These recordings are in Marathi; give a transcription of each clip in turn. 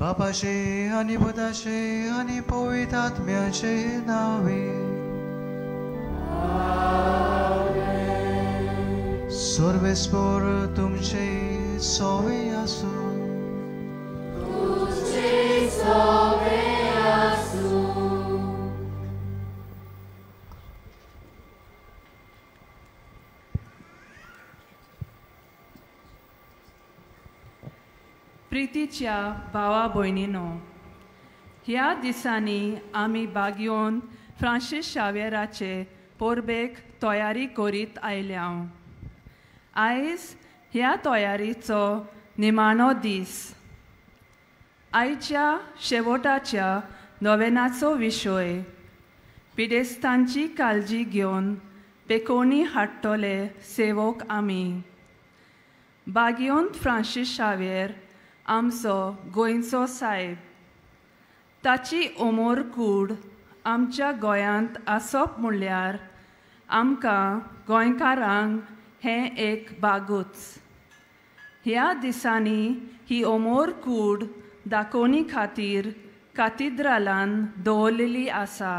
बापाचे आणि पुताचे आणि पवित्र आत्म्याचे नावे. सर्वेस्पर तुमचे सोवे असो. प्रितीच्या भावा भयणीनो, ह्या दिसांनी आमी बागयोन फ्रांसीस शावेराचे पोरबेक तयारी करीत आयल्या. आयज ह्या तयारीचो निमाणो दीस. आयच्या शेवटाच्या नोवेनाचो विशय पिडेस्तांची काळजी घेवन पेकोणी हाडटले सेवक आमी. बागयोन फ्रांसीस शावेर आमचो गोंयचो साहेब. ताची उमर कूड आमच्या गोंयांत आसप म्हणल्यार आमकां गोंयकारांक हें एक बागूच. ह्या दिसांनी ही उमर कूड दाखोवणी खातीर कातिद्रालान दवरलेली आसा.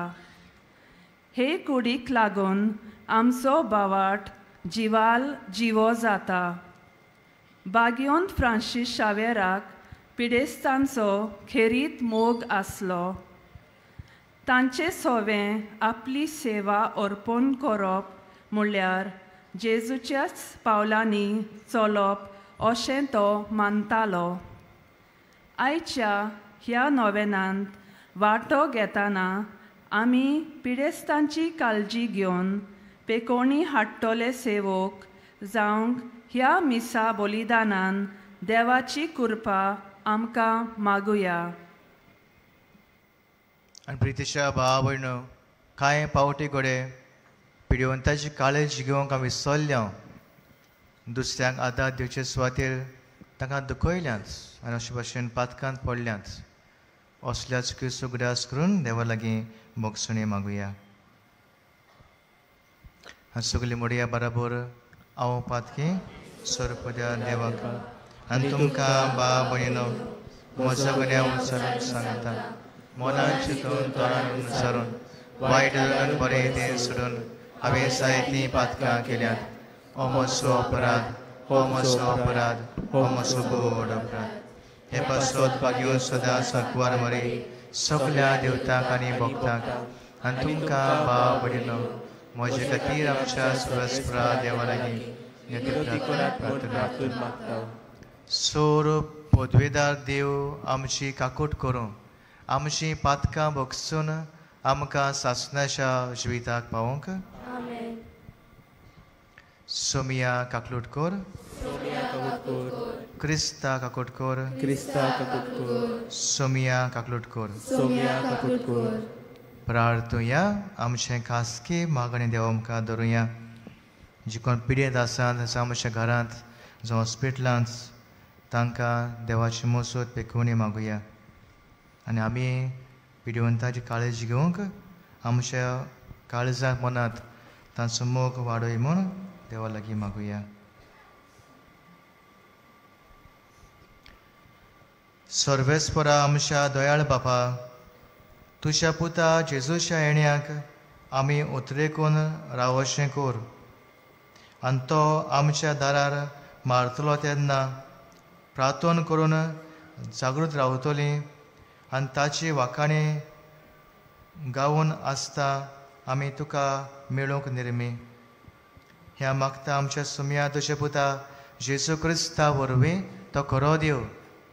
हे कुडीक लागून आमचो बावाट जिवाल जिवो जाता. बागयोन फ्रांसीस शावेराक पिडेस्तांचो खेरीत मोग आसलो. तांचे सोवें आपली सेवा अर्पण करप म्हणल्यार जेजूच्याच पावलांनी चलप अशें तो मानतालो. आयच्या ह्या नोवेनांत वांटो घेतना आमी पिडेस्तांची काळजी घेवन पेकोणी हाडटले सेवक जावंक ह्या मिसा बलिदानान देवाची कृपा आमकां मागुया. आनी प्रितीच्या भावा भयणो, कांय पावटी घडये पिडीवंताची काळजी घेवंक आमी विसरल्या. दुसऱ्यांक आदार दिवचे सुवातेर तांकां दुखयल्यांच आनी अशे भाशेन पातकांत पडल्यांच. असल्या चुकी सुगडास करून देवा लागीं मोगसणी मागुया. आनी सगळीं मोडया बराबर हांव पातकी सोरपद्या देवाक आनी तुमकां भाव भयणीनो म्हजो गुन्या उचलून सांगता. मनान चिंतून तोंडान विचारून वायट धरून बरें तें सोडून हांवें जायतीं पातकां केल्यात. हो म्हजो अपराध, हो म्हजो अपराध, हो म्हजो व्हड अपराध. हे पासत बागयोन सदां सांकवार मरे सगल्या देवतांक आनी भक्तांक आनी तुमकां भाव भयणीनो म्हजे खातीर आमच्या सुरस्परा देवा लागीं सोर पदवेदार देव आमची काकूट करूं आमची पातकां भोगसून आमकां सासणाच्या जिविताक पावोंक. सोमिया काकलूट कोर. क्रिस्ता काकूट कोर. सोमिया काकलूट कोर. प्रार्थुया. आमचे खासगी मागणी देव आमकां धरुया. जी कोण पिडेत आसात जावं आमच्या घरांत जावं हॉस्पिटलांत तांकां देवाची मजत पेखोवणी मागुया. आनी आमी पिडीवंताची काळजी घेवंक आमच्या काळजाक मनांत तांचो मोग वाडय म्हूण देवा लागीं मागुया. सर्वेस्परा आमच्या दयाळ बापा, तुज्या पुता जेजूच्या येण्याक आमी उतरेकून रावचें कोर आनी तो आमच्या दारार मारतलो तेन्ना प्रार्थना करून जागृत रावतलीं आनी ताची वाखाणी गावून आसता आमी तुका मेळूंक निर्मी. ह्या मागता आमच्या सुम्या तुजे पुता जेजू क्रिस्ता वरवीं तो खरो देव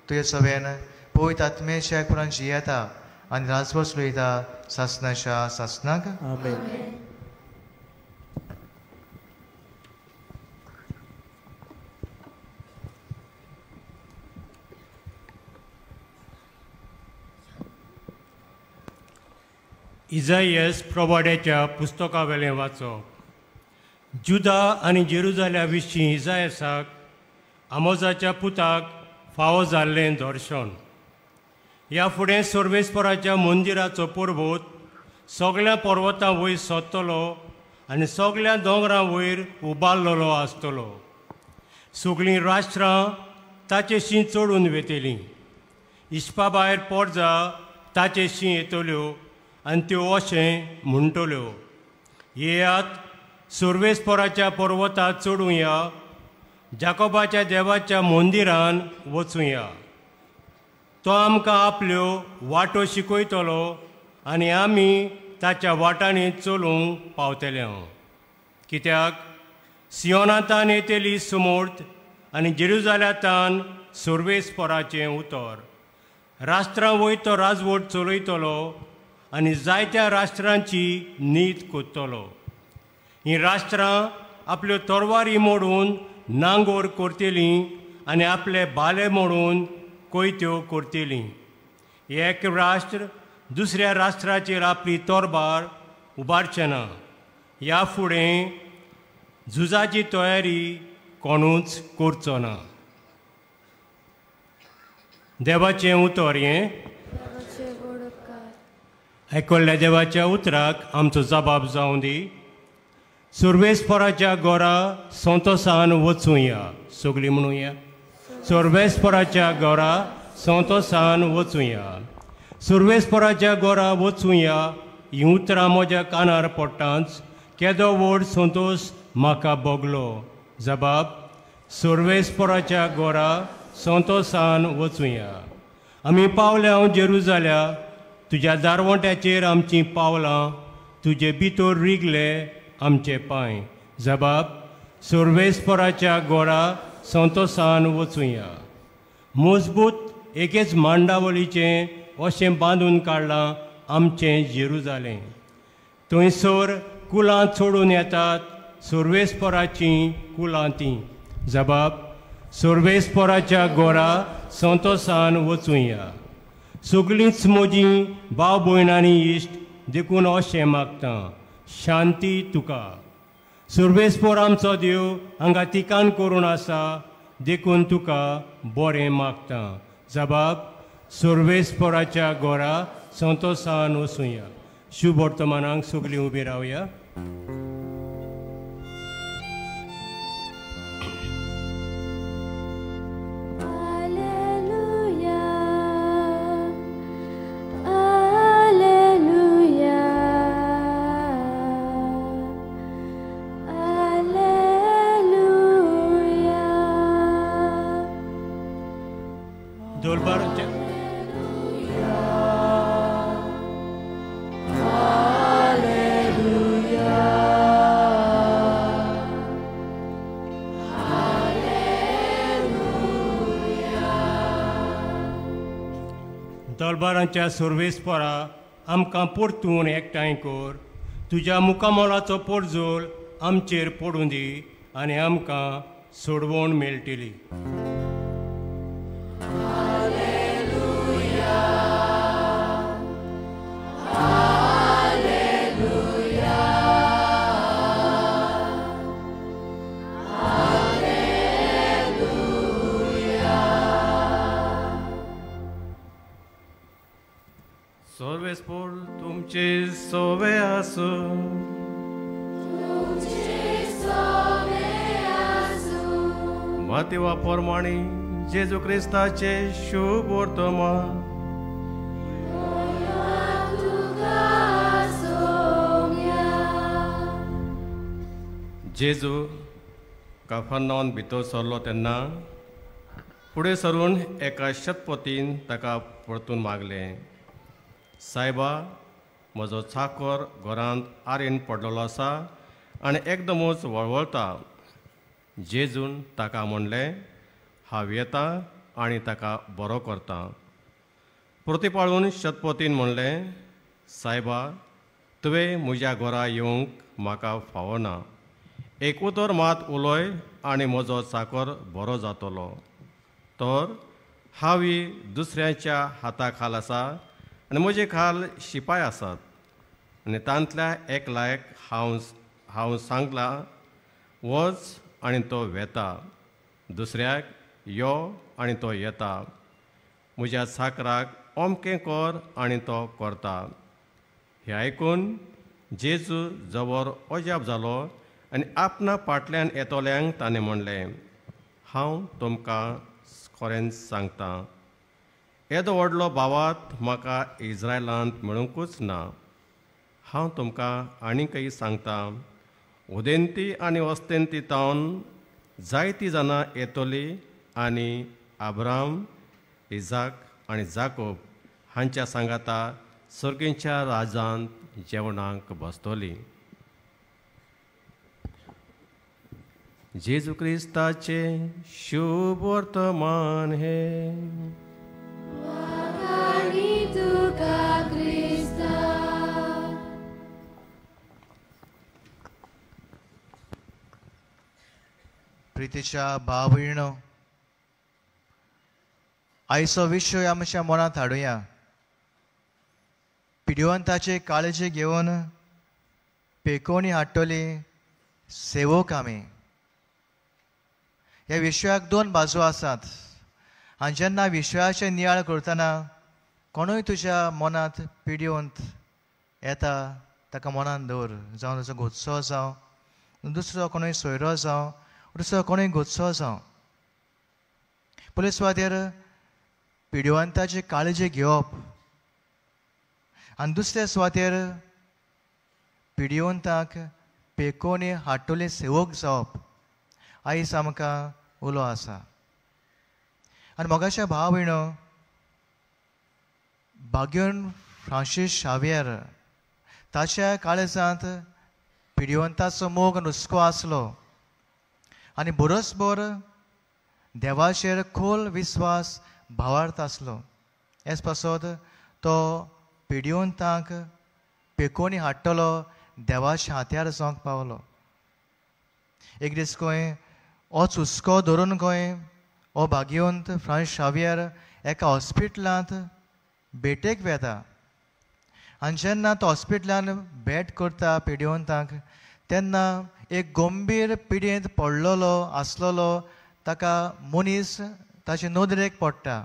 तुजे सवेन पवित्र आत्मेच्या एकपरान जियेता आनी राजवट चलयता सासणाच्या सासणाक. आमेन. इजायस प्रवाड्याच्या पुस्तका वेलें वाचप. जुदा आनी जेरुजाल्या विशीं इजायसाक आमोजाच्या पुताक फावो जाल्लें दर्शन. ह्या फुडें सर्वेस्पराच्या मंदिराचो परबोत सगळ्या पर्वतां वयर सोदतलो आनी सगळ्या दोंगरां वयर उबारलेलो आसतलो. सगळीं राष्ट्रां ताचेशी चडून वेतेलीं. इश्पा भायर पोरजा ताचे शी येतल्यो आनी त्यो अशें म्हणटल्यो, येयात सुर्वेस्पराच्या पर्वतांत चडुया, जाकोबाच्या देवाच्या मंदिरान वचुया. तो आमकां आपल्यो वाटो शिकयतलो आनी आमी ताच्या वाटांनी चलूंक पावतले. कित्याक सियोनांतान येतेली समोर्थ आनी जेरुजाल्यातान सुर्वेस्पराचें उतर. राष्ट्रां वयतो राजवट चलयतलो आनी जायत्या राष्ट्रांची नीत कोत्तलो. हीं राष्ट्रां आपल्यो तरवारी मोडून नांगोर करतलीं आनी आपले बाले मोडून कोयत्यो करतलीं. एक राष्ट्र दुसऱ्या राष्ट्राचेर आपली तोरबार उबारचें ना. ह्या फुडें झुजाची तयारी कोणूच करचो ना. देवाचें उतर हें. आयकल्ल्या देवाच्या उतराक आमचो जबाब जावं दी. सुर्वेस्पराच्या घरा संतोसान वचुया. सगळीं म्हणुया, सुर्वेस्पराच्या घरा संतोसान वचुया. सुर्वेस्पराच्या घरा वचुया हीं उतरां म्हज्या कानार पडटाच केदो व्हड संतोश म्हाका भोगलो. जबाब, सुर्वेस्पराच्या घरा संतोसान वचुया. आमी पावल्या जेरुजाल्या, तुज्या दारवंट्याचेर आमचीं पावलां, तुजे भितर रिगले आमचे पांय. जबाब, सुर्वेस्पराच्या घरा संतोसान वचुया. मजबूत एकेच मांडावलीचें अशें बांदून काडलां आमचें जेरुजालें. थंयसर कुलां चडून येतात, सुर्वेस्पराचीं कुलां तीं. जबाब, सुर्वेस्पराच्या घरा संतोसान वचुया. सगळींच म्हजीं भाव भयण आनी इश्ट देखून अशें मागता, शांती तुका. सुर्वेस्पर आमचो देव हांगा तिकान करून आसा देखून तुका बरें मागता. जबाब, सुर्वेस्पराच्या घरा संतोसान वचुया. शुभ वर्तमानाक सगळीं उबी रावया. दरबारांच्या सुर्वेस्परा आमकां परतून एकठांय कर. तुज्या मुखामोलाचो परजोल आमचेर पडूं दी आनी आमकां सोडवण मेळटली. सर्वेस्पर तुमचे सोवे आसू. माती वापरमाणी जेजू क्रिस्ताचे शुभ वर्तमान. जेजू काफरनावान भितर सरलो तेन्ना फुडें सरून एका शतपतीन ताका परतून मागलें, सायबा, म्हजो चाकर घरांत आरेन पडलेलो आसा आनी एकदमूच वळवळटा. जेजून ताका म्हणलें, हांव येतां आनी ताका बरो करतां. प्रतिपाळून शतपतीन म्हणलें, सायबा, तुवें म्हज्या घरा येवंक म्हाका फावना. एक उतर मात उलय आनी म्हजो चाकर बरो जातलो. तर हांवी दुसऱ्यांच्या हाता खाल आसा आनी म्हजे खाल शिपाय आसात आनी तांतल्या एकल्याक हांव सांगलां, वच आनी तो वेता. दुसऱ्याक यो आनी तो येता. म्हज्या चाकराक अमकें कर आनी तो करता. हें आयकून जेजू जबर अजाप जालो आनी आपणा फाटल्यान येतोल्यांक ताणें म्हणलें, हांव तुमकां खरेंच सांगतां, येदो व्हडलो भावात म्हाका इस्रायलांत मेळूंकूच ना. हांव तुमकां आनीकय सांगता, उदेंती आनी वस्तेंती तावन जायतीं जाणां येतलीं आनी अब्राम, इजाक आनी जाकोब हांच्या सांगाता सर्गेच्या राजांत जेवणाक बसतलीं. जेजू क्रिस्ताचे शुभ वर्तमान हे. प्रितीच्या भाव भयणो, आयचो विशय आमच्या मनांत हाडुया. पिड्युवंताचे काळजी घेवन पेकोवणी हाडटली सेवक आमी. ह्या विशयाक दोन बाजू आसात. आनी जेन्ना विशयाचे नियाळ करतना कोणूय तुज्या मनांत पिड्युवंत येता ताका मनांत दवर. जावं तुजो घोटसो जावं, दुसरो कोणूय सोयरो जावं, दुसरो कोणूय घोटसो जावं. पयले सुवातेर पिड्युवंताची काळजी घेवप आनी दुसऱ्या सुवातेर पिड्युवंताक पेकोवणी हाडटले सेवक जावप. आयज आमकां उलो आसा. आनी मोगाच्या भाव भयणो, बागेवन फ्रांसीस शावेर ताच्या काळजांत पिड्युवंताचो मोग नुस्को आसलो आनी बरोसभर देवाचेर खोल विस्वास भावार्थ आसलो. हेच पासत तो पिड्युवंतांक पेकोवणी हाडटलो देवाच्या हात्यार जावंक पावलो. एक दीस खंय होच हुस्को धरून खंय हो भाग्यवंत फ्रांसीस शावेर एका हॉस्पिटलांत भेटेक वेता. आनी जेन्ना तो हॉस्पिटलांत भेट करता पिड्युवंतांक, तेन्ना एक गंभीर पिडेंत पडलेलो आसलेलो ताका मनीस ताचे नदरेक पडटा.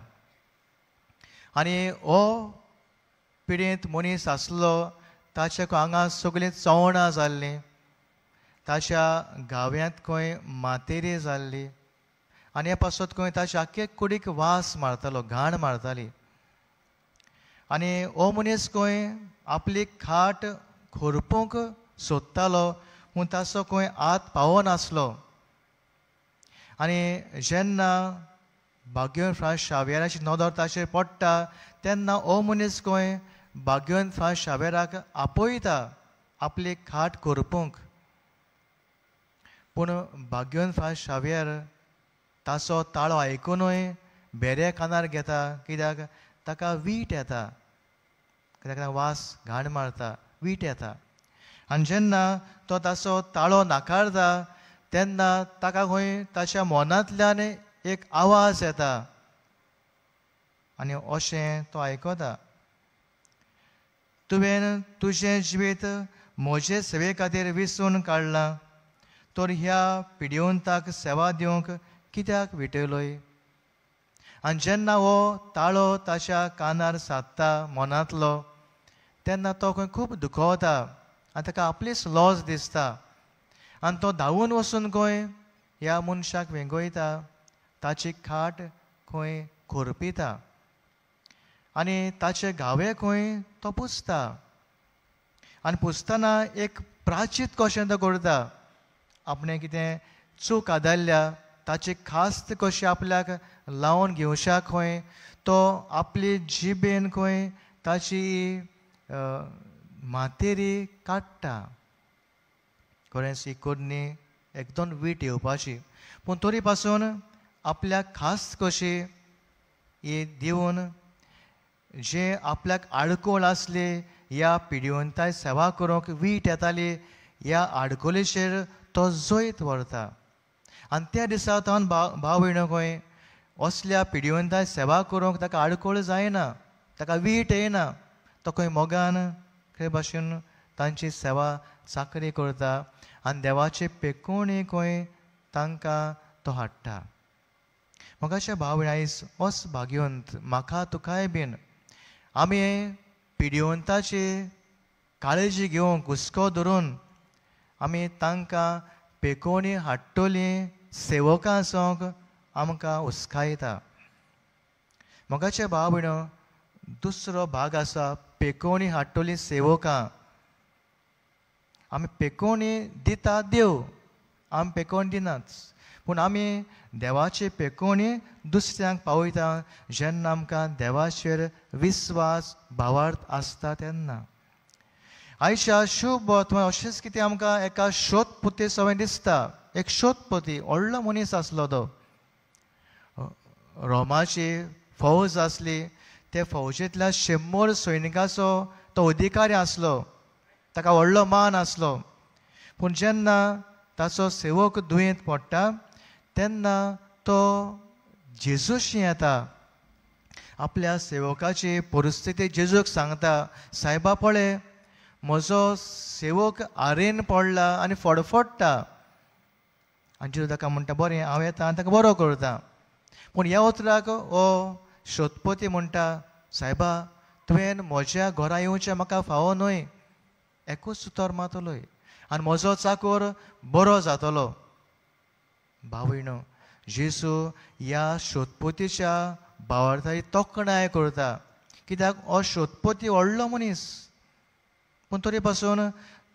आनी हो पिडेंत मनीस आसलो ताच्या आंगां सगळीं चवणां जाल्लीं, ताच्या गाव्यांत खंय मातेरी जाल्ली आनी हे पासत खंय ताच्या आख्खे कुडीक वास मारतालो, घाण मारताली. आनी हो मनीस खंय आपली खाट खोरपूंक सोदतालो पूण ताचो खंय हात पावनासलो. आनी जेन्ना भाग्यवंत फ्रांसीस शावेराची नदर ताचेर पडटा तेन्ना हो मनीस खंय भाग्यवंत फ्रांसीस शावेराक आपयता आपली खाट खोरपूंक. पूण भाग्यवंत फ्रांसीस शावेर ताचो ताळो आयकूनय बेऱ्या कानार घेता. कित्याक ताका वीट येता, कित्याक वास घाण मारता, वीट येता. आनी जेन्ना तो ताचो ताळो नाकारता तेन्ना ताका खंय ताच्या मनांतल्यान एक आवाज येता आनी अशें तो आयकता, तुवें तुजें जिवीत म्हजे सेवे खातीर विसरून काडलां, तर ह्या पिड्युवंताक सेवा दिवंक कित्याक विटयलोय. आनी जेन्ना हो ताळो ताच्या कानार सादता मनांतलो तेन्ना तो खंय खूब दुखवता आनी ताका आपलीच लॉस दिसता. आनी तो धांवून वचून खंय ह्या मनशाक वेंगयता, ताची खाट खंय खोरपिता आनी ताचे घावे खंय तो पुसता. आनी पुसतना एक प्राचीत कशें तो करता. आपणें कितें चूक आदारल्या ताची खास्त कशी आपल्याक लावन घेवशाक खंय तो आपली जिबेन खंय ताची मातेरी काडटा. खरेंच ही कोडणी एकदम वीट येवपाची, पूण तरी पासून आपल्याक खास्त कशी ही दिवन जे आपल्याक आडकोळ आसली ह्या पिड्युवंताय सेवा करूंक वीट येताली, ह्या आडकोळेचेर तो जैत व्हरता. आनी त्या दिसा तावन भाव भयणो खंय असल्या पिड्युवंताय सेवा करूंक ताका आडकोळ जायना, ताका वीट येना. तो खंय मोगान खंय भाशेन तांची सेवा चाकरी करता आनी देवाची पेकोवणी खंय तांकां तो हाडटा. मोगाच्या भाव भयण, आयज होच भाग्यवंत म्हाका तुकाय बीन आमी पिड्युवंताची काळजी घेवंक हुस्को धरून आमी तांकां पेकोवणी हाडटलीं सेवकां जावंक आमकां हुस्कायता. मोगाचे भाव भयणो, दुसरो भाग आसा पेकोवणी हाडटली सेवकां. आमी पेकोवणी दिता देव, आमी पेकोवणी दिनात. पूण आमी देवाची पेकोवणी दुसऱ्यांक पावयता जेन्ना आमकां देवाचेर विस्वास भावार्थ आसता तेन्ना. आयच्या शुभ वर्तमान अशेंच कितें आमकां एका शोधपोती सवय दिसता. एक शोधपोती व्हडलो मनीस आसलो तो. रोमाची फौज आसली, ते फौजेंतल्या 100 सैनिकाचो तो अधिकारी आसलो, ताका व्हडलो मान आसलो. पूण जेन्ना ताचो सेवक दुयेंत पडटा तेन्ना तो जेजूशी येता. आपल्या सेवकाची परिस्थिती जेजूक सांगता, सायबा पळय, म्हजो सेवक आरेन पडला आनी फडफडटा. आनी जेजू ताका म्हणटा, बरें हांव येता आनी ताका बरो करता. पूण ह्या उतराक हो शोधपोती म्हणटा, सायबा तुवें म्हज्या घरा येवचें म्हाका फावो न्हय, एकूच उतर मातलोय आनी म्हजो चाकर बरो जातलो. भावयणो, जेजू ह्या शोधपोतीच्या भावार्थाची तोखणाय करता. कित्याक हो शोधपोती व्हडलो मनीस, पूण तरी पासून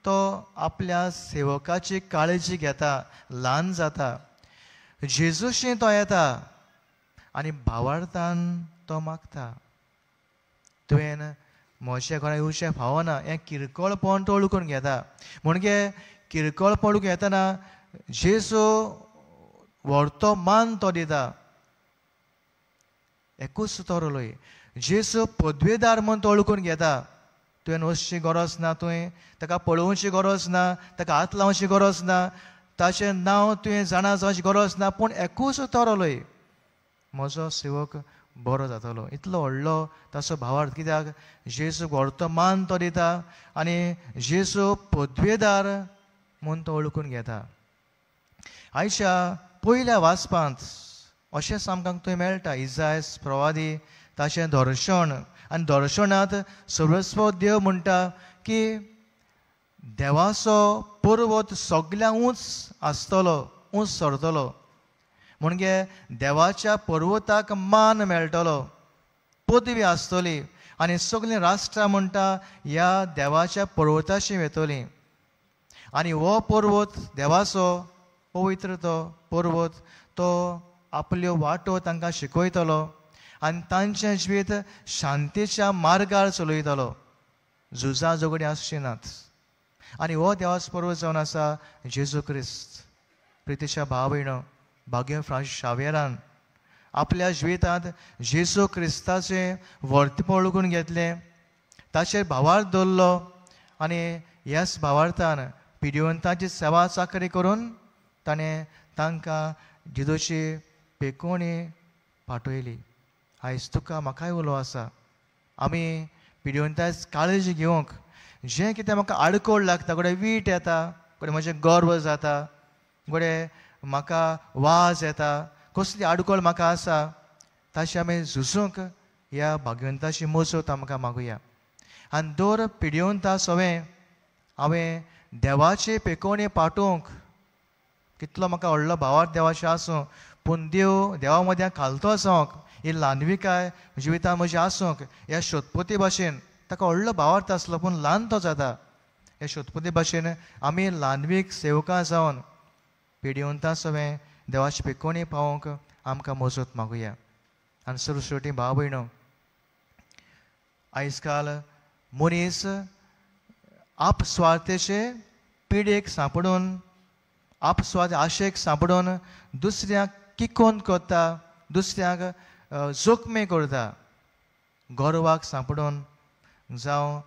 तो आपल्या सेवकाची काळजी घेता, ल्हान जाता. जेजूशी तो येता आनी भावार्थान तो मागता, तुवें म्हज्या घरा येवचें फावना. हें किरकोळपण तो ओळखून घेता. म्हणजे किरकोळपण घेतना जेजू व्हडतो मान तो दिता. एकूच तरलोय जेजू पदवेदार म्हूण तो ओळखून घेता. तुवें वचची गरज ना, तुवें ताका पळोवची गरज ना, ताका हात लावची गरज ना, ताचें नांव तुवें जाणा जावची गरज ना. पूण एकूच तरलोय, म्हजो सेवक बरो जातलो. इतलो व्हडलो ताचो भावार्थ. कित्याक जेजू व्हडतो मान तो दिता आनी जेजू पदवेदार म्हूण तो ओळखून घेता. आयच्या पयल्या वाचपांत अशेंच आमकां थंय मेळटा. इसायास प्रवादी ताचें दर्शन, आनी दर्शनांत सर्वस्व देव म्हणटा की देवाचो पर्वत सगळ्यांक उंच आसतलो, उंच सरतलो. म्हणजे देवाच्या पर्वताक मान मेळटलो, पदवी आसतली आनी सगळीं राष्ट्रां म्हणटा ह्या देवाच्या पर्वताशी वेतली. आनी हो पर्वत देवाचो पवित्र तो पर्वत, तो आपल्यो वाटो तांकां शिकयतलो आनी तांचें जिवीत शांतीच्या मार्गार चलयतलो. झुजा झगडी आसची नात. आनी हो देवाचो पर्वत जावन आसा जेजू क्रिस्त. प्रितीच्या भाव भयणो, भाग्य फ्रांसीस शावेरान आपल्या जिवितांत जेजू क्रिस्ताचें वर्तपण ओळखून घेतलें, ताचेर भावार्थ दवरलो आनी ह्याच भावार्थान पिडीवंतांची सेवा चाकरी करून ताणें तांकां जेजूची पेकोवणी पाठयली. आयज तुका म्हाकाय उलो आसा. आमी पिडीवंतांची काळजी घेवंक जें कितें म्हाका आडकोळ लागता, घोडे वीट येता, घोडे म्हजें गर्व जाता, घोडे म्हाका वाज येता, कसली आडकोळ म्हाका आसा, ताची आमी झुजूंक ह्या भाग्यवंताची मजत आमकां मागुया. आनी दर पिडीवंता सवें हांवें देवाची पेकोवणी पाठोवंक, कितलो म्हाका व्हडलो भावार्थ देवाचो आसूं, पूण देवा मदें खालतो जावंक, ही ल्हानविकाय जिवितांत म्हजी आसूंक, ह्या शोधपोती भाशेन ताका व्हडलो भावार्थ आसलो पूण ल्हान तो जाता. हे शोधपोती भाशेन आमी ल्हानवीक सेवकां जावन पिडीवंतां सवें देवाची पेकोवणी पावोवंक आमकां मजत मागुया. आनी सरस्वती भाव भयणो, आयज काल मनीस आपस्वार्थेचे पिडेक सांपडून, आपस्वार्थ आशेक सांपडून दुसऱ्यांक किकोन करता, दुसऱ्यांक जोखमे करता. गर्वाक सांपडून जावं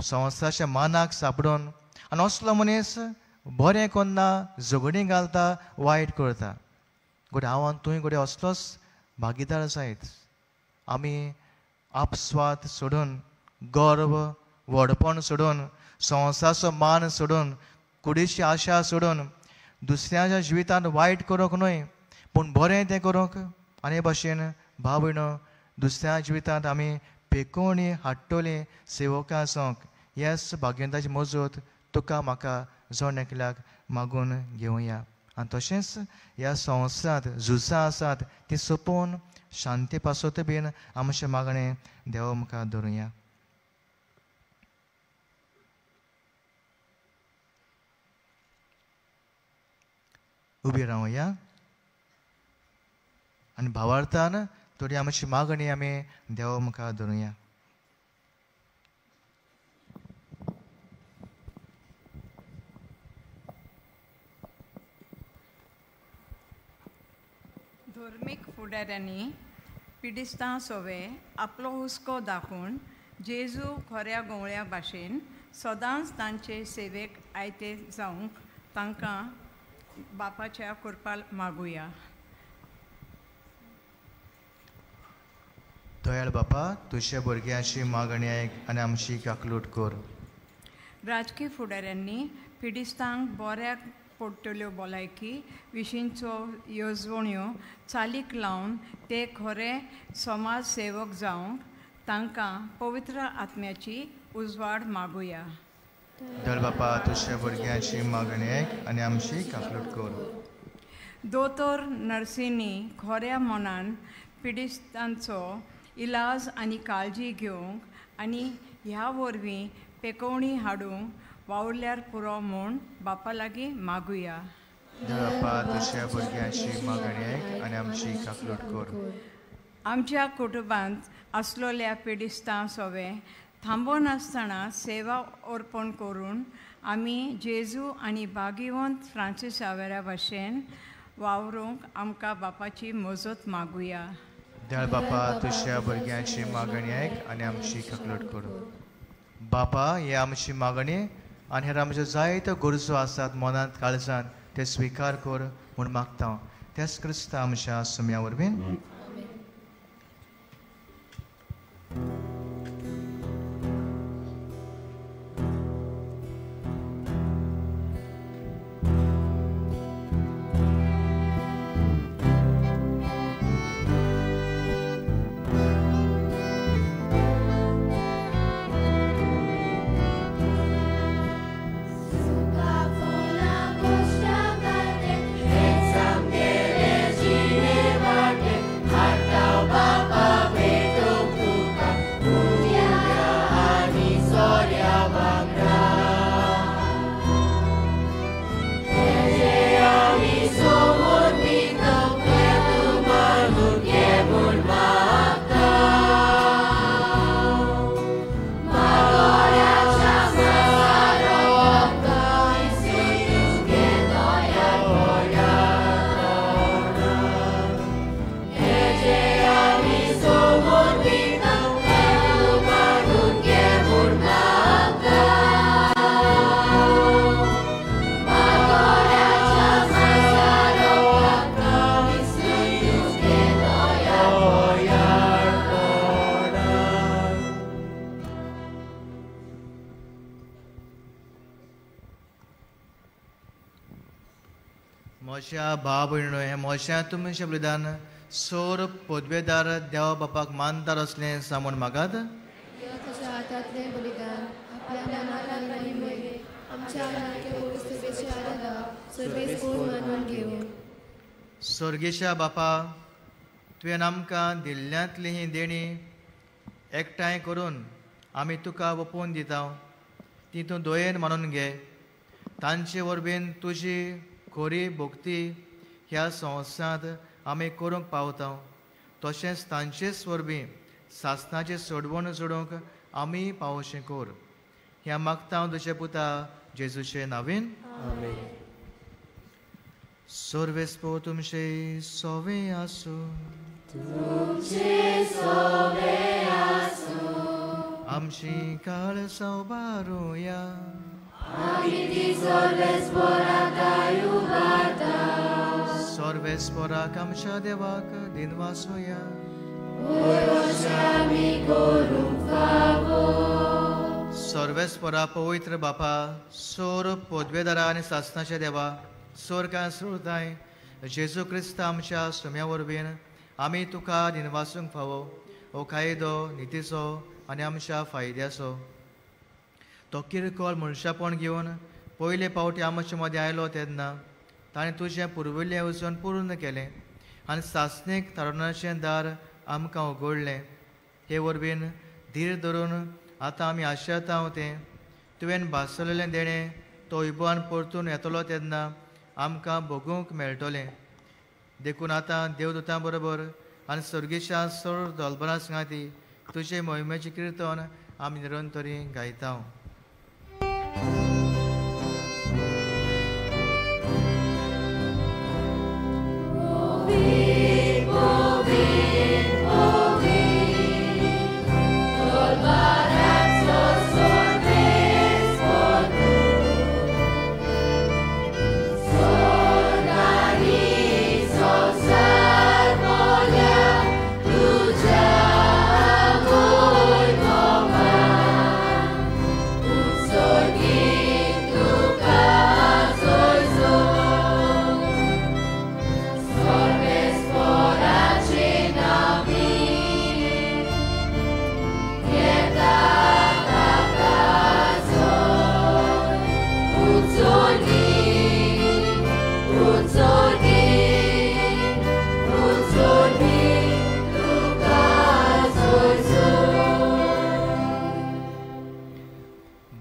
संवसाराच्या मानाक सांपडून, आनी असलो मनीस बरें कोन्ना, झगडी घालता, वायट करता. घोडे हांव आनी तुवें घोडे असलोच भागीदार जायत. आमी आपस्वार्थ सोडून, गर्व व्हडपण सोडून, संवसाराचो मान सोडून, कुडीची आशा सोडून दुसऱ्याच्या जिवितांत वायट करूंक न्हय पूण बरें तें करूंक. आनी हे भाशेन भाव भयणो, दुसऱ्या जिवितांत आमी पेकोवणी हाडटलीं सेवकां जावंक ह्याच भाग्यवंताची मजत तुका म्हाका जण एकल्याक मागून घेवया. आनी तशेंच ह्या संवसारांत झुजां आसात ती सोंपोवन शांती पासत बीन आमचें मागणें देवा मुखार दवरुया. उबी रावया आनी भावार्थान थोडी आमची मागणी आमी देवा मुखार दवरुया. धर्मीक फुडाऱ्यांनी पिडिस्तां सोवे आपलो हुस्को दाखोवन जेजू खऱ्या गवळ्या भाशेन सदांच तांचे सेवेक आयते जावंक तांकां बापाच्या कृपाल मागुया. दयाळ बापा, तुझ्या भुरग्यांची मागणी आयक आनी आमची काकलूट कर. राजकीय फुडाऱ्यांनी पिडिस्तांक बऱ्याक पडटल्यो भलायकी विशींचो येवजण्यो चालीक लावन ते खरे समाज सेवक जावंक तांकां पवित्र आत्म्याची उजवाड मागुया. दयाळ बापा, तुझ्या भुरग्यांची मागणी आयक आनी आमची काकलूट कर. दोतोर नर्सींनी खऱ्या मनान पिडिस्तांचो इलाज आनी काळजी घेवंक आनी ह्या वरवीं पेकोवणी हाडूंक वावुरल्यार पुरो म्हूण बापा लागीं मागुया. देवा बापा, तुझ्या भुरग्यांची मागणी आयक आनी आमची काकलूट कर. आमच्या कुटुंबांत आसलोल्या पिडिस्तां सोवे थांबोन आसतना सेवा अर्पण करून आमी जेजू आनी भागिवंत फ्रांसीस सावेरा भाशेन वावरूंक आमकां बापाची मजत मागुया. दयाळ बापा, तुझ्या भुरग्यांची मागणी आयक आनी आमची काकलूट कर. बापा, ही आमची मागणी आनी हेर आमच्यो जायत्यो गरजो आसात मनांत काळजांत ते स्विकार कर म्हूण मागता. तेच क्रिस्ता आमच्या सुम्या वरवीं. मोशा भाव भयणो, हे मोशा तुमचें बलिदान सोर पदवेदार देवा बापाक मानदार असलें सांगून मागात. तुझ्या हातांतलें बलिदान आपल्या मनांतल्यान आनी मागीर आमच्या आंगांतल्या पवित्रतेची आराधना सर्वेच कोण मानून घेवं. स्वर्गेच्या बापा, तुवें आमकां दिल्ल्यांतली ही देणी एकठांय करून आमी तुका ओपोवन दिता. ती तूं दोयेन मानून घे. तांचे वरवीं तुजी खरी भक्ती ह्या संवसारांत आमी करूंक पावता. तशेंच तांचेच वरवीं सासणाचें सोडवण जोडूंक आमी पावोशें कर. ह्या मागता हांव तुजे पुता जेजूचे नांवेन. सर्वेस्पो तुमचे सोवे आसूं. आमची काळ सौबारुया. सर्वेस्पराक आमच्या देवाक दिनवासोया. सर्वेस्परा पवित्र बापा, सोर पदवेदारा आनी सासणाच्या देवा, स्वर्गांत सुरताय जेजू क्रिस्त आमच्या सुम्या वरवीं आमी तुका दिनवासूंक फावो. हो कायदो नितीचो आनी आमच्या फायद्याचो. तो किरकोळ मनशापण घेवन पयले पावटी आमचे मदें आयलो तेन्ना ताणें तुजें पुर्विल्लें वचून पूर्ण केलें. आनी सासणेक तारुणाचें दार आमकां उगडलें. हे वरवीं धीर धरून आतां आमी आशेतां तें तुवें भासलेलें देणें तो इबोवान परतून येतलो तेन्ना आमकां भोगूंक मेळटलें. देखून आतां देवदूतां बरोबर आनी सर्गेच्या सर दोलबरां सांगाती तुजे मोहिमेचें किर्तन आमी निरंतरी गायता.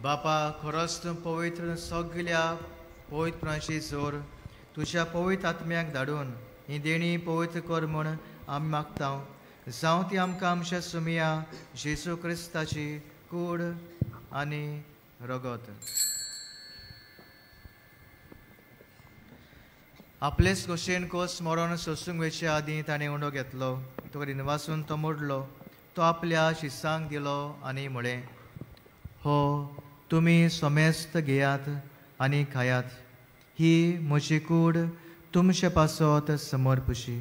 बापा खरोच तूं पवित्र सगल्या पवित्रपणाची जोर तुज्या पवित्र आत्म्याक धाडून ही देणी पवित्र कर म्हूण आमी मागता. जावं ती आमकां आमच्या सुमिया जेजू क्रिस्ताची कूड आनी रगत. आपलेच गोशेन कोस मरण सोसूंक वयचे आदीं ताणें उंडो घेतलो. तो रिनवासून तो मोडलो. तो आपल्या शिसांक दिलो आनी म्हळें, हो तुमी सोमेस्त घेयात आनी खायात. ही म्हजी कूड तुमचे पासत समर्पशी.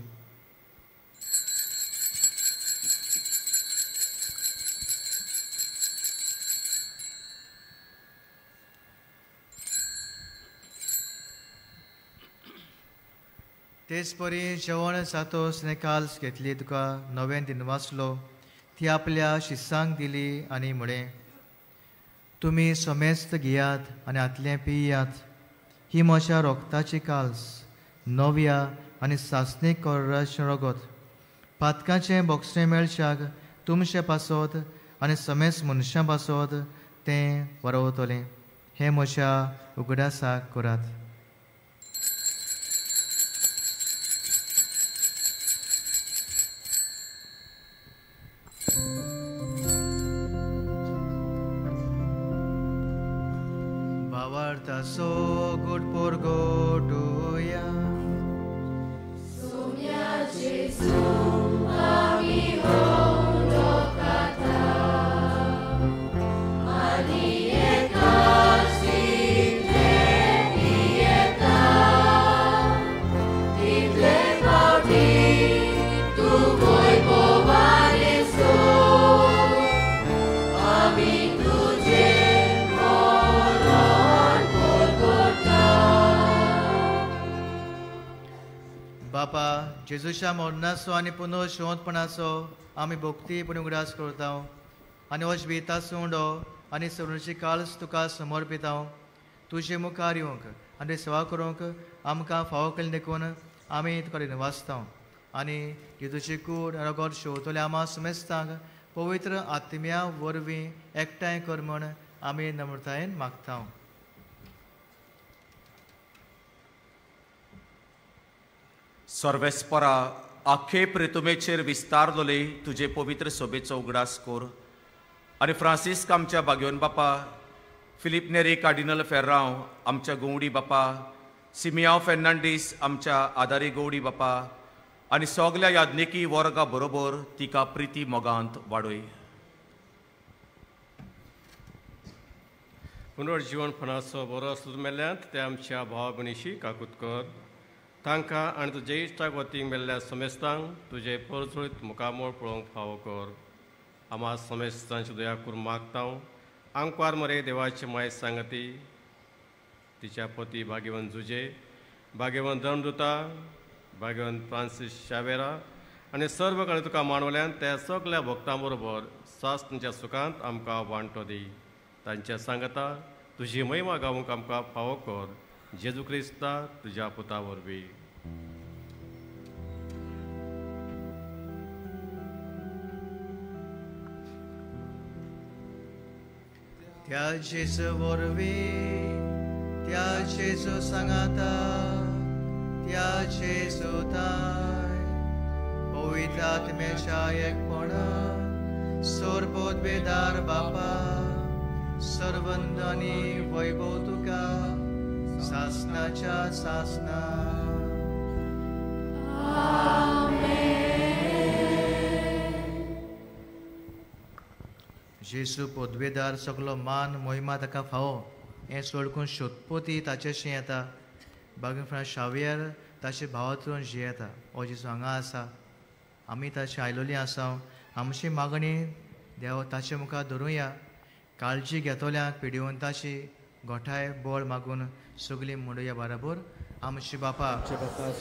तेच परी जेवण जातोच काल्स घेतली तुका नवें दिन वाचलो. ती आपल्या शिसांक दिली आनी म्हळें, तुमी सोमेस्त घेयात आनी आतलें पियात. ही म्हज्या रोगताची काल्स नव्या आनी सासणीक कोर्राचें रगत. पातकाचें बोक्सें मेळशाक तुमचे पासत आनी समेस्त मनशां पासत तें वरवतलें. हें म्हज्या उगडासाक करात. So good por goduya Sumya Jesu ami hondo kata ani ekasi lepieta title body tu voi povare so ami tuje बापा जेजूच्या मरणाचो आनी पुनर्जिवंतपणाचो आमी भक्तीपणी उगडास करता आनी हो जिविताचो उंडो आनी सवणीची काल्स तुका समर्पिता. तुजे मुखार येवंक आनी सेवा करूंक आमकां फावो केलें देखून आमी तुका वाचता आनी जेजूची कूड रगत शेवतले आमा समेस्तांक पवित्र आत्म्या वरवीं एकठांय कर म्हूण आमी नम्रतायेन मागता. सर्वेस्परा आख्खे पृथ्वीचेर विस्तारलोले तुजे पवित्र सोबेचो उगडास कोर आनी फ्रांसीस्क आमच्या भाग्यवन बापा, फिलीप नेरी कार्डिनल फेर्रांव आमच्या गवडी बापा, सिमियांव फेर्नांडीस आमच्या आदारी गवडी बापा आनी सगल्या याज्ञिकी वर्गा बरोबर तिका प्रिती मोगांत वाडय. पुनर्जीवनपणाचो बरो आसलो मेल्ल्यांत ते आमच्या भाव भयणीशी काकूत कर. तांकां आनी तुजे इश्टाक वतीक मेल्ल्या समेस्तांक तुजे परजुळीत मुखामोळ पळोवंक फावो कर. आमा समेस्तांची दया करून मागता. आंकवार मरे देवाची माय सांगती तिच्या पती भाग्यवंत जुजे, भाग्यवंत धर्मदुता, भाग्यवंत फ्रांसीस शावेरा आनी सर्व कडेन तुका मानवल्यान त्या सगल्या भक्तां बरोबर सासणेच्या सुखांत आमकां वांटो दी. तांच्या सांगता तुजी महिमा गावूंक आमकां फावो कर. जेजू क्रिस्ता तुज्या पुता वरवीं. त्या जेजू वरवीं त्या जेजू सांगाता त्या जेजू ताय पवित्र आत्म्याच्या एकपणान सोरपोतबेदार बापा सर्वंत आनी वैभव तुका सासनाच्या सासना जेजू पोदवेदार सगलो मान मोहिमा ताका फावो हें सोडकून सोदपोती ताचेशी येता बागेफ्रा शावेर ताचे भावातून जी येता हो जेजू हांगा आसा आमी ताची आयलोली आसा आमची मागणी देव ताचे मुखार धरूया काळजी घेतोल्यांक पिडिवंताची गोठाय बोळ मागून सगळी म्हणुया बरोबर आमची बापा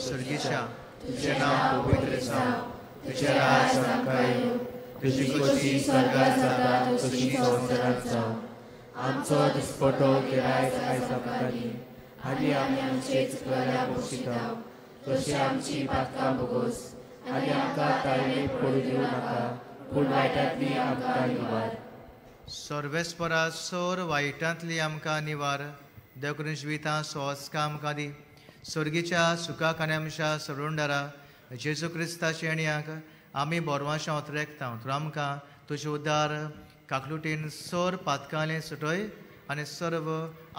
सर्गीच्या तुजें नांव पवित्र जावं तुजें राज आमकां येवं तुजी खोशी स्वर्गांत जाता तशी संवसारांत जावं आमचो दिसपटो गिरायक आयज आमकां दी आनी आमी आमचे चुकलेल्या बक्षितांव तशी आमची पातकां बोगोस आनी आमकां ताळमेत पडूं दिवं नाका पूण वायटांतली आमकां निवार सर्वेस्परा सोर वायटांतली आमकां निवार देव करून जिवितां सोस्का आमकां दी सर्गीच्या सुखाक आनी आमच्या सरोंडारा जेजू क्रिस्ताचे येण्याक आमी बोरवांशा ओतरेकता तूं आमकां तुजे उदार काकलुटीन सोर पातकांतली सुटय आनी सर्व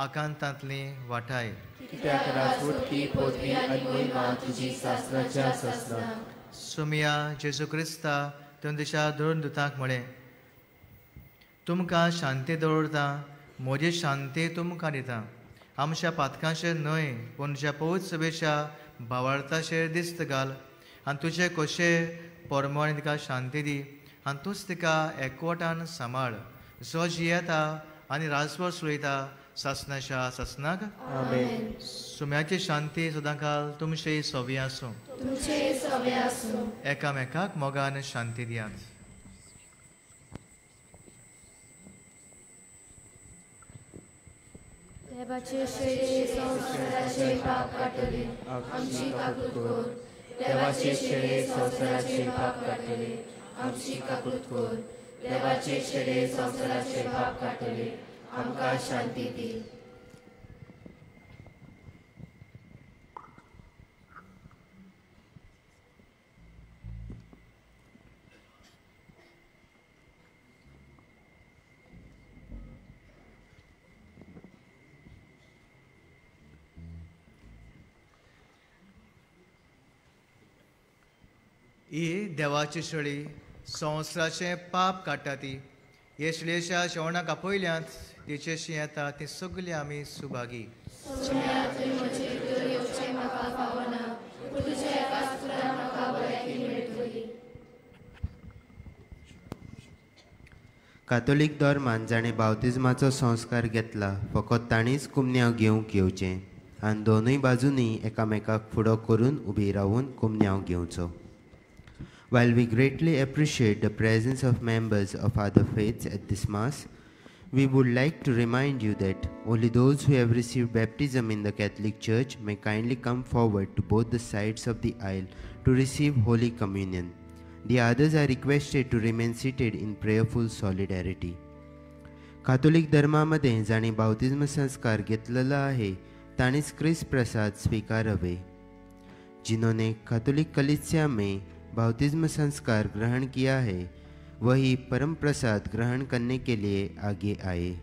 आकांतांतली वाटाय कित्याक राजवटी पोतवी आनी महिमा तुजी सासराच्या सासरा सुमिया जेजू क्रिस्ता तुवें दिशा धरून दुतांक म्हळें तुमकां शांती दवरता म्हजी शांती तुमकां दिता आमच्या पातकांचेर न्हय पूण तुज्या पवित्र सभेच्या भावार्थाचेर दिस्त घाल आनी तुजे कशे परमळ तिका शांती दी आनी तूंच तिका एकवटान सांबाळ जो जियेता आनी राजवर सुळयता सासनाच्या सासनाक आमेन सुम्याची शांती सदां काल तुमचे सोबी आसूं एकामेकाक मोगान शांती दियात देवाचे शेळे संसाराचे पाप काटले आमची काकूट कोर देवाचे शेळे संसाराचे पाप काटले आमची काकूट कोर देवाचे शेळे संसाराचे पाप काटले आमकां शांती दी ही देवाची शळी संवसाराचे पाप काडटा ती हे शळयेच्या जेवणाक आपयल्यांत तिचेशी येता ती सगळी आमी सुभागी कातोलीक धर्मान जाणें बावतिजमाचो संस्कार घेतला फकत ताणीच कुमन्याव घेवंक येवचें आनी दोनूय बाजूंनी एकामेकाक फुडो करून उबी रावून कुमन्याव घेवचो. While we greatly appreciate the presence of members of other faiths at this Mass, we would like to remind you that only those who have received baptism in the Catholic Church may kindly come forward to both the sides of the aisle to receive Holy Communion. The others are requested to remain seated in prayerful solidarity. कातोलिक धर्मामध्ये जाणी बावतिस्म संस्कार घेतलेला आहे ताणीच क्रिस्त प्रसाद स्वीकारावे. जिन्होंने कातोलिक कलीसिया में बावतिस्म संस्कार ग्रहण किया है वही परम प्रसाद ग्रहण करने के लिए आगे आए.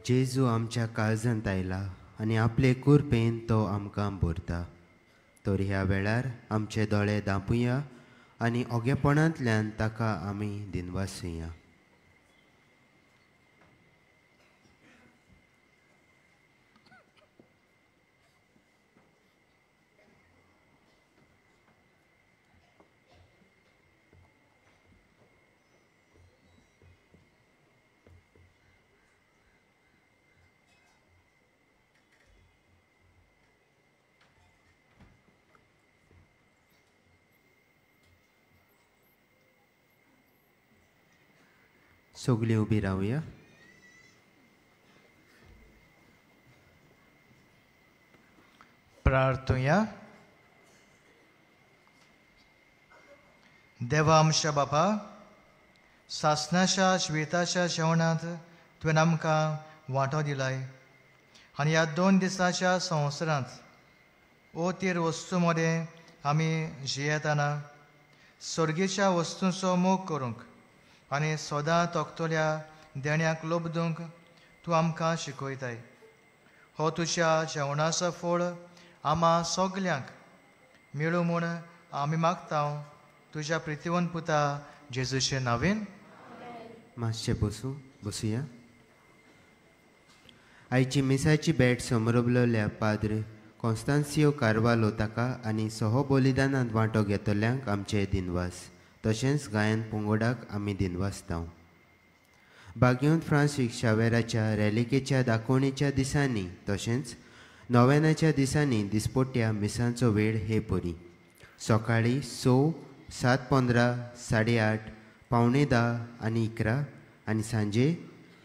जेजू आमच्या काळजांत आयला आनी आपले कुरपेन तो आमकां भरता. तर ह्या वेळार आमचे दोळे धांपुया आनी ओगेपणांतल्यान ताका आमी दिनवासुया. सगळीं उबी रावया. प्रार्थुया. देवा आमच्या बापा, सासणाच्या जिविताच्या जेवणांत तुवें आमकां वांटो दिलाय आनी ह्या 2 दिसाच्या संवसारांत ओतीर वस्तू मदें आमी जियेतना सर्गेच्या वस्तूंचो मोग करूंक आनी सदां तोखतल्या देण्याक लोबदूंक तूं आमकां शिकयताय. हो तुज्या जेवणाचो फळ आम्हा सगल्यांक मेळूं म्हूण आमी मागता तुज्या प्रितीवंत पुता जेजूचे नांवेन. मातशें बसुया. आयची मिसाची भेट समरबलोल्या पाद्र कॉन्स्तांसियो कार्वालो ताका आनी सहो बलिदानांत वांटो घेतल्यांक आमचे दिनवास. तशेंच गायन पंगडाक आमी दिनवासतांव. बागेवंत फ्रांसीस शावेराच्या रॅलिकेच्या दाखोवणेच्या दिसांनी तशेंच नोवेनाच्या दिसांनी दिसपट्ट्या मिसांचो वेळ हे परी. सकाळीं 6, 7:15, 8:30, 9:45 आनी 11 आनी सांजे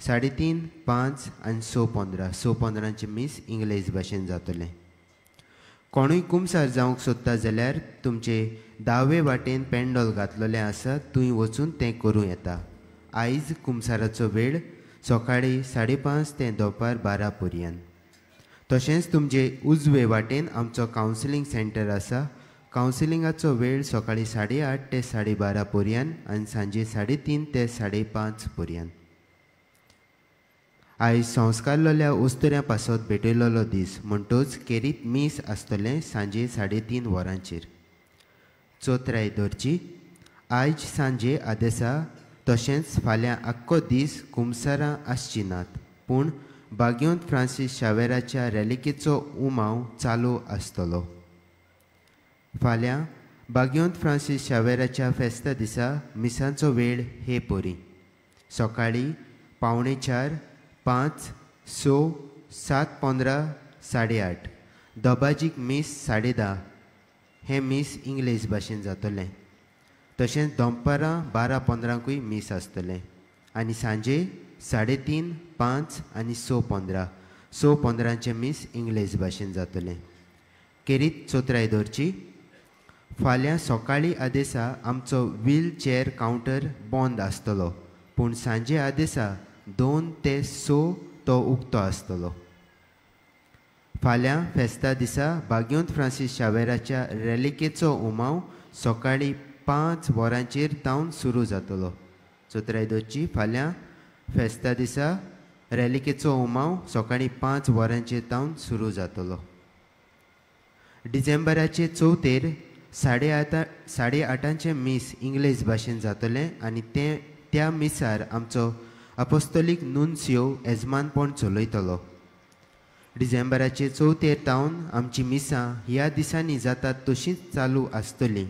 3:30, 5 आनी 6:15. 6:15 मीस इंग्लीश भाशेन जातलें. कोणूय कुमसार जावंक सोदता जाल्यार तुमचे दावे वाटेन पेंडॉल घातलेलें आसा थंय वचून तें करूं येता. आयज कुमसाराचो वेळ सकाळीं 5:30 ते दनपार 12 पर्यंत. तशेंच तुमचे उजवे वाटेन आमचो कावन्सिलींग सेंटर आसा. कावन्सिलिंगाचो वेळ सकाळीं 8:30 ते 12:30 पर्यंत आनी सांजे 3:30 ते 5:30 पर्यंत. आयज संस्कारलोल्या उस्तुऱ्या पासत भेटयलोलो दीस म्हणटच केरीत मीस आसतलें सांजे 3:30 वरांचेर. चोथरायदोरची आयज सांजे आदेसा तशेंच फाल्यां आख्खो दीस कुमसारां आसची नात पूण बागेवंत फ्रांसीस शावेराच्या रॅलिकेचो उमाव चालू आसतलो. फाल्यां बागेवंत फ्रांसीस शावेराच्या फेस्ता दिसा मिसांचो वेळ हे परी. सकाळीं 4:45, 5, 6, 7:15, 8:30. दोबाजीक मीस 10:30 हें मीस इंग्लीश भाशेन जातलें. तशेंच दनपारां 12:15 मीस आसतलें आनी सांजे 3:30, 5 आनी 6:15. 6:15 मीस इंग्लीश भाशेन जातलें. केरीत चोथरायदोरची फाल्यां सकाळीं आदेसा आमचो व्हील चॅर कावंटर बंद आसतलो पूण सांजे आदेसा 2 ते 6 तो उक्तो आसतलो. फाल्यां फेस्ता दिसा बागेवंत फ्रांसीस शावेराच्या रॅलिकेचो उमाव सकाळीं 5 वरांचेर तावन सुरू जातलो. चोथरायदोरची फाल्यां फेस्ता दिसा रॅलिकेचो उमाव सकाळीं 5 वरांचेर तावन सुरू जातलो. डिसेंबराचे 4 8:30 मीस इंग्लीश भाशेन जातलें आनी त्या मिसार आमचो अपोस्तोलीक नुन्सियो येजमानपण चलयतलो. डिसेंबराचे 4 तावन आमची मिसां ह्या दिसांनी जातात तशींच चालू आसतलीं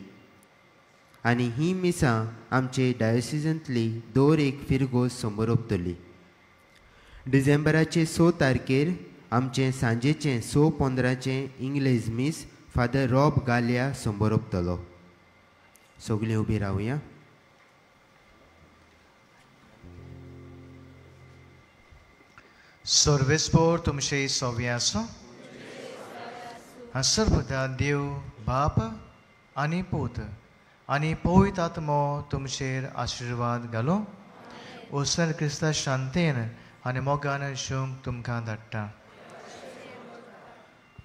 आनी ही मिसां आमचे डायोसिसांतली दर एक फिरगो समोरपतली. डिसेंबराचे 6 तारखेर आमचें सांजेचें 6:15 इंग्लीश मीस फादर रॉब गालिया समोरपतलो. सगळीं उबी रावया. सर्वेस्पोर तुमचे सव्या आसूं. सर्वदा देव बाप आनी पूत आनी पवित्र आत्मो तुमचेर आशिर्वाद घालो. ओसर क्रिस्ता शांतेन आनी मोगान जिवंक तुमकां धाडटा.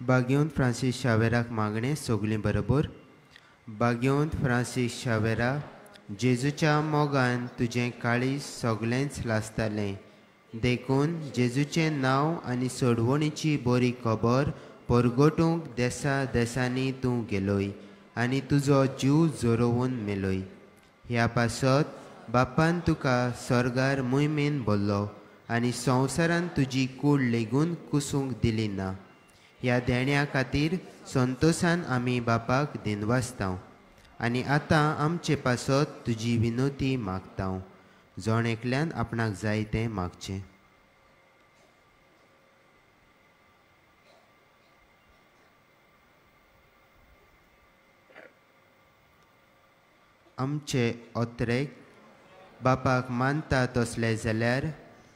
बागेवंत फ्रांसीस शावेराक मागणें सगलीं बरोबर. बागेवंत फ्रांसीस शावेरा, जेजूच्या मोगान तुजें काळीज सगळेंच लासतालें देखून जेजूचें नांव आनी सोडवणीची बरी खबर परगटूंक देसा देसांनी तूं गेलोय आनी तुजो जीव जोरोवन मेलोय. ह्या पासत बापान तुका स्वर्गार मोहिमेन भरलो आनी संवसारान तुजी कूड लेगून कुसूंक दिली ना. ह्या देण्या खातीर संतोशान आमी बापाक दिनवासतांव आनी आतां आमचे पासत तुजी विनोती मागतांव. जोण एकल्यान आपणाक जाय तें मागचें. आमचे ओत्रेक बापाक मानता तसले जाल्यार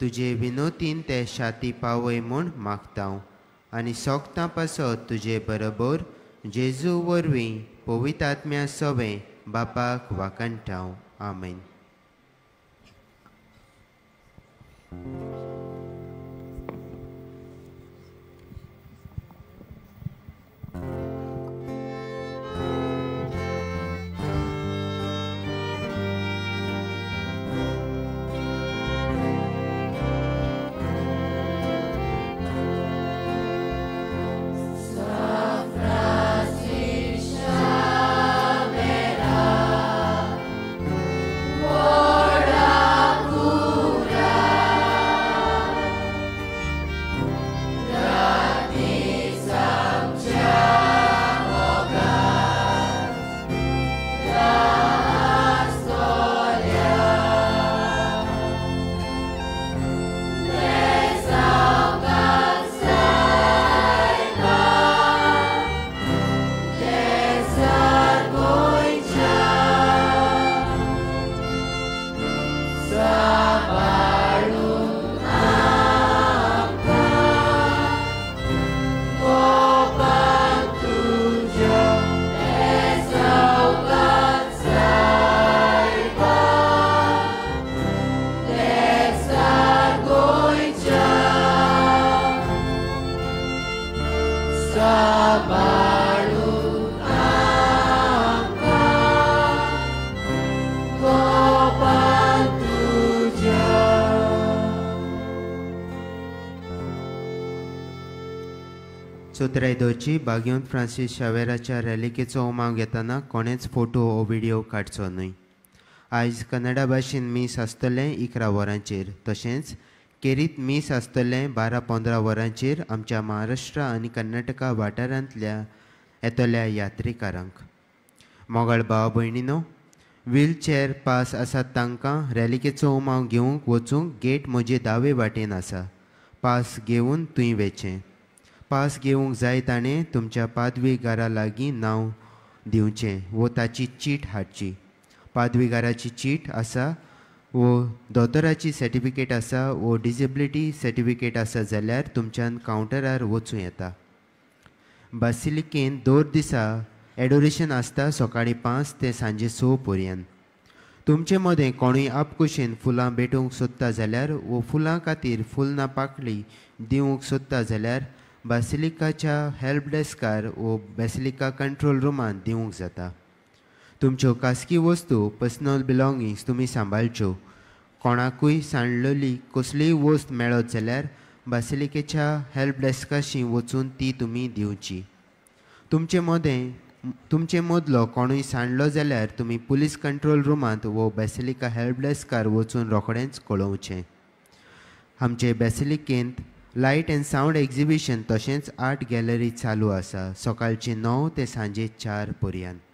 तुजे विनोतीन ते शाती पावय म्हूण मागतांव आनी सोगतां पासत तुजे बरोबर जेजू वरवीं पवित्र आत्म्या सवें बापाक वाकणटांव. आमेन. चौथ्रायदोची बागयोन फ्रांसीस शावेराच्या रॅलिकेचो उमाव घेतना कोणेच फोटो वो व्हिडिओ काडचो न्हय. आयज कन्नडा भाशेन मीस आसतलें 11 वरांचेर तशेंच केरीत मीस आसतलें 12-15 वरांचेर आमच्या महाराष्ट्र आनी कर्नाटका वाठारांतल्या येतल्या यात्रेकारांक. मोगाळ भाव भयणीनो, व्हीलचॅर पास आसात तांकां रॅलिकेचो उमाव घेवंक वचूंक गेट म्हजे दावे वाटेन आसा. पास घेवन तुंय वेचें. पास घेवंक जाय ताणें तुमच्या पादवीगारा लागीं नांव दिवचें वो ताची चीट हाडची. पादवीगाराची चीट आसा वो दोतोराची सर्टिफिकेट आसा वो डिसेबिलिटी सर्टिफिकेट आसा जाल्यार तुमच्यान कावंटरार वचूं येता. बासिलिकेन 2 दिसा एडोरेशन आसता सकाळीं 5 ते सांजे 6 पर्यंत. तुमचे मदें कोणूय आपकुशेन फुलां भेटूंक सोदता जाल्यार वो फुलां खातीर फुलना पाकळी दिवंक सोदता जाल्यार बासिलिकाच्या हेल्प डेस्कार वो बासिलिका कंट्रोल रुमान दिवंक जाता. तुमच्यो खासगी वस्तू पर्सनल बिलॉंगिंग्स तुमी सांबाळच्यो. कोणाकूय सांडलेली कसलीय वस्त मेळत जाल्यार बासिलिकेच्या हेल्प डेस्काशी वचून ती तुमी दिवची. तुमचे मदलो कोणूय सांडलो जाल्यार तुमी पुलीस कंट्रोल रुमांत वो बासिलिका हेल्प डेस्कार वचून रोखडेंच कळोवचें. आमचे बासिलिकेंत लायट एंड सावंड एक्झिबिशन तशेंच आर्ट गॅलरी चालू आसा सकाळचे 9 ते सांजे 4 पर्यंत.